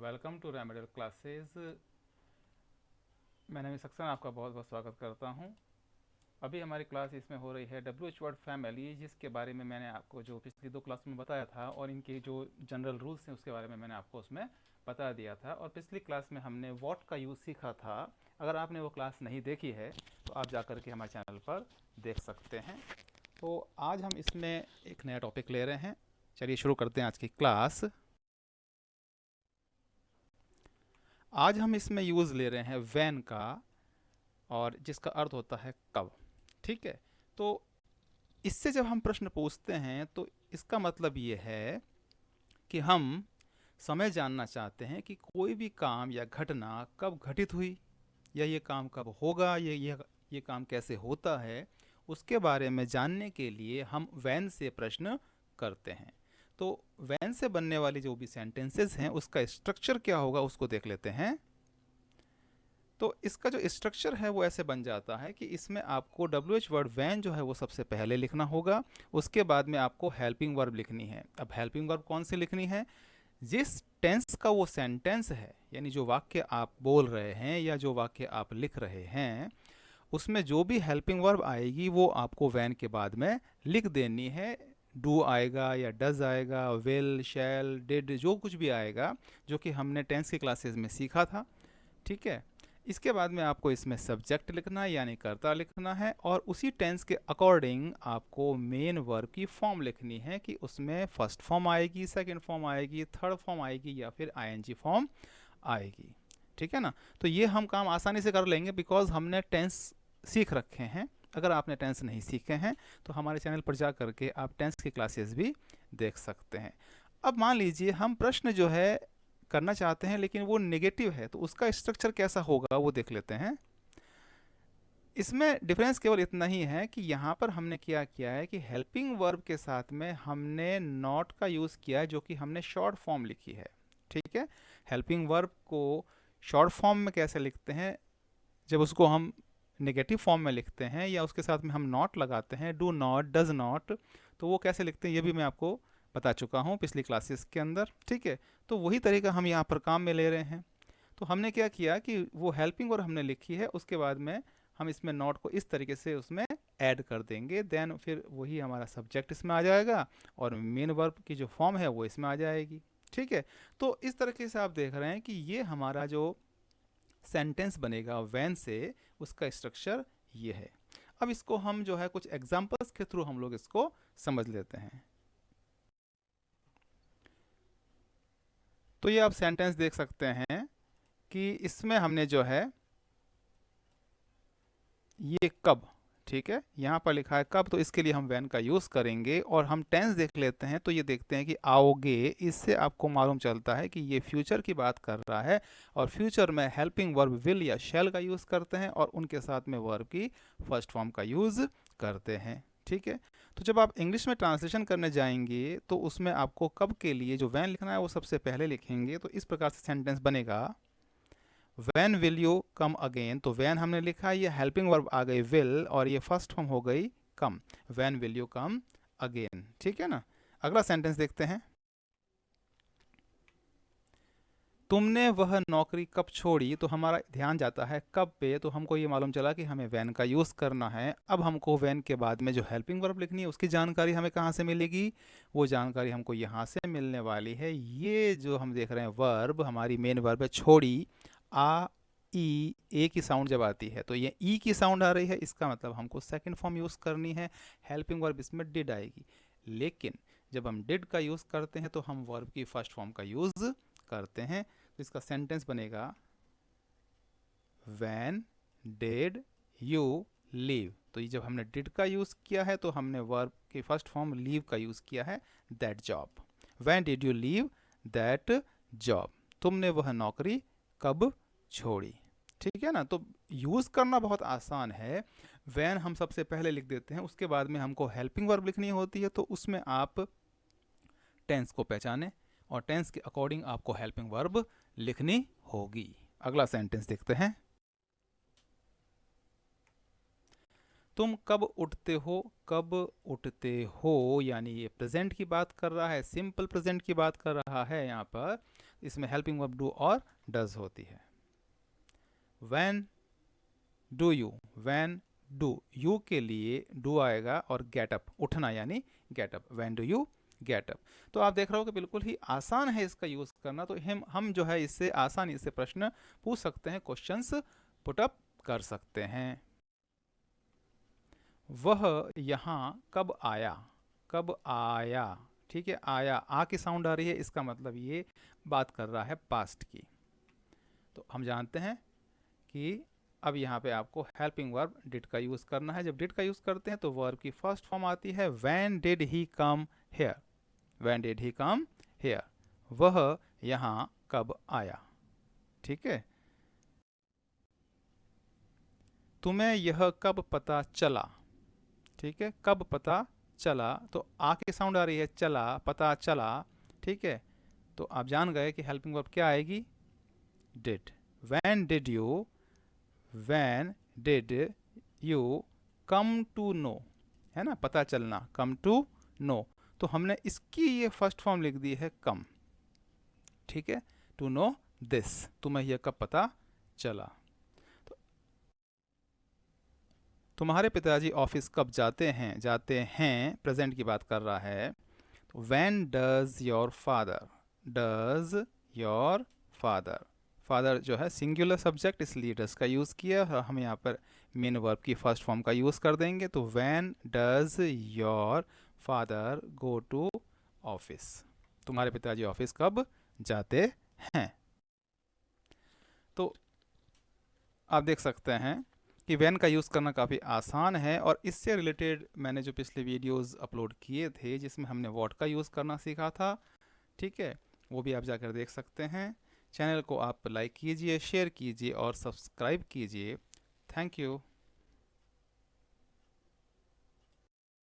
Welcome to remedial classes. मैंने सक्सेना आपका बहुत बहुत स्वागत करता हूं। अभी हमारी क्लास इसमें हो रही है WH वर्ड फैमिली, जिसके बारे में मैंने आपको जो पिछली 2 क्लास में बताया था और इनके जो जनरल रूल्स हैं उसके बारे में मैंने आपको उसमें बता दिया था। और पिछली क्लास में हमने व्हाट का यूज़ सीखा था। अगर आपने वो क्लास नहीं देखी है तो आप जा कर के हमारे चैनल पर देख सकते हैं। तो आज हम इसमें एक नया टॉपिक ले रहे हैं। चलिए शुरू करते हैं आज की क्लास। आज हम इसमें यूज़ ले रहे हैं वैन का, और जिसका अर्थ होता है कब। ठीक है, तो इससे जब हम प्रश्न पूछते हैं तो इसका मतलब ये है कि हम समय जानना चाहते हैं कि कोई भी काम या घटना कब घटित हुई, या ये काम कब होगा, ये काम कैसे होता है। उसके बारे में जानने के लिए हम वैन से प्रश्न करते हैं। तो वैन से बनने वाली जो भी सेंटेंसेस हैं उसका स्ट्रक्चर क्या होगा उसको देख लेते हैं। तो इसका जो स्ट्रक्चर है वो ऐसे बन जाता है कि इसमें आपको WH वर्ड वैन जो है वो सबसे पहले लिखना होगा। उसके बाद में आपको हेल्पिंग वर्ब लिखनी है। अब हेल्पिंग वर्ब कौन सी लिखनी है? जिस टेंस का वो सेंटेंस है, यानी जो वाक्य आप बोल रहे हैं या जो वाक्य आप लिख रहे हैं, उसमें जो भी हेल्पिंग वर्ब आएगी वो आपको वैन के बाद में लिख देनी है। डू आएगा या डज आएगा, विल, शैल, डिड, जो कुछ भी आएगा जो कि हमने टेंस की क्लासेस में सीखा था। ठीक है, इसके बाद में आपको इसमें सब्जेक्ट लिखना है यानी कर्ता लिखना है, और उसी टेंस के अकॉर्डिंग आपको मेन वर्ब की फॉर्म लिखनी है कि उसमें फर्स्ट फॉर्म आएगी, सेकंड फॉर्म आएगी, थर्ड फॉर्म आएगी या फिर ING फॉर्म आएगी। ठीक है ना, तो ये हम काम आसानी से कर लेंगे बिकॉज हमने टेंस सीख रखे हैं। अगर आपने टेंस नहीं सीखे हैं तो हमारे चैनल पर जा करके आप टेंस की क्लासेस भी देख सकते हैं। अब मान लीजिए हम प्रश्न जो है करना चाहते हैं लेकिन वो नेगेटिव है, तो उसका स्ट्रक्चर कैसा होगा वो देख लेते हैं। इसमें डिफरेंस केवल इतना ही है कि यहाँ पर हमने क्या किया है कि हेल्पिंग वर्ब के साथ में हमने नॉट का यूज़ किया है, जो कि हमने शॉर्ट फॉर्म लिखी है। ठीक है, हेल्पिंग वर्ब को शॉर्ट फॉर्म में कैसे लिखते हैं, जब उसको हम नेगेटिव फॉर्म में लिखते हैं या उसके साथ में हम नॉट लगाते हैं, डू नॉट, डज नॉट, तो वो कैसे लिखते हैं ये भी मैं आपको बता चुका हूँ पिछली क्लासेस के अंदर। ठीक है, तो वही तरीका हम यहाँ पर काम में ले रहे हैं। तो हमने क्या किया कि वो हेल्पिंग और हमने लिखी है, उसके बाद में हम इसमें नॉट को इस तरीके से उसमें ऐड कर देंगे, देन फिर वही हमारा सब्जेक्ट इसमें आ जाएगा और मेन वर्ब की जो फॉर्म है वो इसमें आ जाएगी। ठीक है, तो इस तरीके से आप देख रहे हैं कि ये हमारा जो सेंटेंस बनेगा वैन से, उसका स्ट्रक्चर ये है। अब इसको हम जो है कुछ एग्जांपल्स के थ्रू हम लोग इसको समझ लेते हैं। तो ये आप सेंटेंस देख सकते हैं कि इसमें हमने जो है ये कब, ठीक है, यहाँ पर लिखा है कब, तो इसके लिए हम वैन का यूज़ करेंगे। और हम टेंस देख लेते हैं तो ये देखते हैं कि आओगे, इससे आपको मालूम चलता है कि ये फ्यूचर की बात कर रहा है, और फ्यूचर में हेल्पिंग वर्ब विल या शैल का यूज़ करते हैं और उनके साथ में वर्ब की फर्स्ट फॉर्म का यूज़ करते हैं। ठीक है, तो जब आप इंग्लिश में ट्रांसलेशन करने जाएंगे तो उसमें आपको कब के लिए जो वैन लिखना है वो सबसे पहले लिखेंगे। तो इस प्रकार से सेंटेंस बनेगा, van will you come again. तो वैन हमने लिखा, ये हेल्पिंग वर्ब आ गई विल और ये फर्स्ट फॉर्म हो गई come, when will you come again. ठीक है ना, अगला सेंटेंस देखते हैं। तुमने वह नौकरी कब छोड़ी, तो हमारा ध्यान जाता है कब पे, तो हमको ये मालूम चला कि हमें वैन का यूज़ करना है। अब हमको वैन के बाद में जो हेल्पिंग वर्ब लिखनी है उसकी जानकारी हमें कहाँ से मिलेगी, वो जानकारी हमको यहाँ से मिलने वाली है। ये जो हम देख रहे हैं वर्ब, हमारी मेन वर्ब है छोड़ी, आ ई, ए की साउंड जब आती है तो ये ई की साउंड आ रही है, इसका मतलब हमको सेकंड फॉर्म यूज़ करनी है। हेल्पिंग वर्ब इसमें डिड आएगी, लेकिन जब हम डिड का यूज़ करते हैं तो हम वर्ब की फर्स्ट फॉर्म का यूज़ करते हैं। तो इसका सेंटेंस बनेगा, वैन डिड यू लीव। तो ये जब हमने डिड का यूज़ किया है तो हमने वर्ब की फर्स्ट फॉर्म लीव का यूज़ किया है, that job. When did you leave that job, तुमने वह नौकरी कब छोड़ी। ठीक है ना, तो यूज़ करना बहुत आसान है। वैन हम सबसे पहले लिख देते हैं, उसके बाद में हमको हेल्पिंग वर्ब लिखनी होती है, तो उसमें आप टेंस को पहचानें और टेंस के अकॉर्डिंग आपको हेल्पिंग वर्ब लिखनी होगी। अगला सेंटेंस देखते हैं। तुम कब उठते हो, कब उठते हो, यानी ये प्रेजेंट की बात कर रहा है, सिंपल प्रेजेंट की बात कर रहा है यहाँ पर। इसमें हेल्पिंग वर्ब डू और डज होती है। When do you, when do you के लिए डू आएगा और गेट अप उठना यानी get up, when do you get up. तो आप देख रहे हो कि बिल्कुल ही आसान है इसका यूज करना। तो हम जो है इससे आसानी से प्रश्न पूछ सकते हैं, क्वेश्चंस पुट अप कर सकते हैं। वह यहाँ कब आया, कब आया, ठीक है, आया आ की साउंड आ रही है, इसका मतलब ये बात कर रहा है पास्ट की। तो हम जानते हैं कि अब यहाँ पे आपको हेल्पिंग वर्ब डिड का यूज करना है। जब डिड का यूज करते हैं तो वर्ब की फर्स्ट फॉर्म आती है when did he come here, when did he come here, वह यहाँ कब आया, ठीक है। तुम्हें यह कब पता चला, ठीक है, कब पता चला, तो आ की साउंड आ रही है, चला, पता चला, ठीक है। तो आप जान गए कि हेल्पिंग वर्ब क्या आएगी, did. When did you, when did you come to know, है ना, पता चलना, कम टू नो। तो हमने इसकी ये फर्स्ट फॉर्म लिख दी है कम, ठीक है, टू नो दिस, तुम्हें यह कब पता चला। तुम्हारे पिताजी ऑफिस कब जाते हैं, जाते हैं प्रेजेंट की बात कर रहा है। तो when does your father, does your father, father जो है सिंगुलर सब्जेक्ट इसलिए डज का यूज़ किया, हम यहाँ पर मेन वर्ब की फर्स्ट फॉर्म का यूज़ कर देंगे। तो when does your father go to office, तुम्हारे पिताजी ऑफिस कब जाते हैं। तो आप देख सकते हैं कि व्हेन का यूज़ करना काफ़ी आसान है, और इससे रिलेटेड मैंने जो पिछले वीडियोस अपलोड किए थे जिसमें हमने व्हाट का यूज़ करना सीखा था, ठीक है, वो भी आप जाकर देख सकते हैं। चैनल को आप लाइक कीजिए, शेयर कीजिए और सब्सक्राइब कीजिए। Thank you.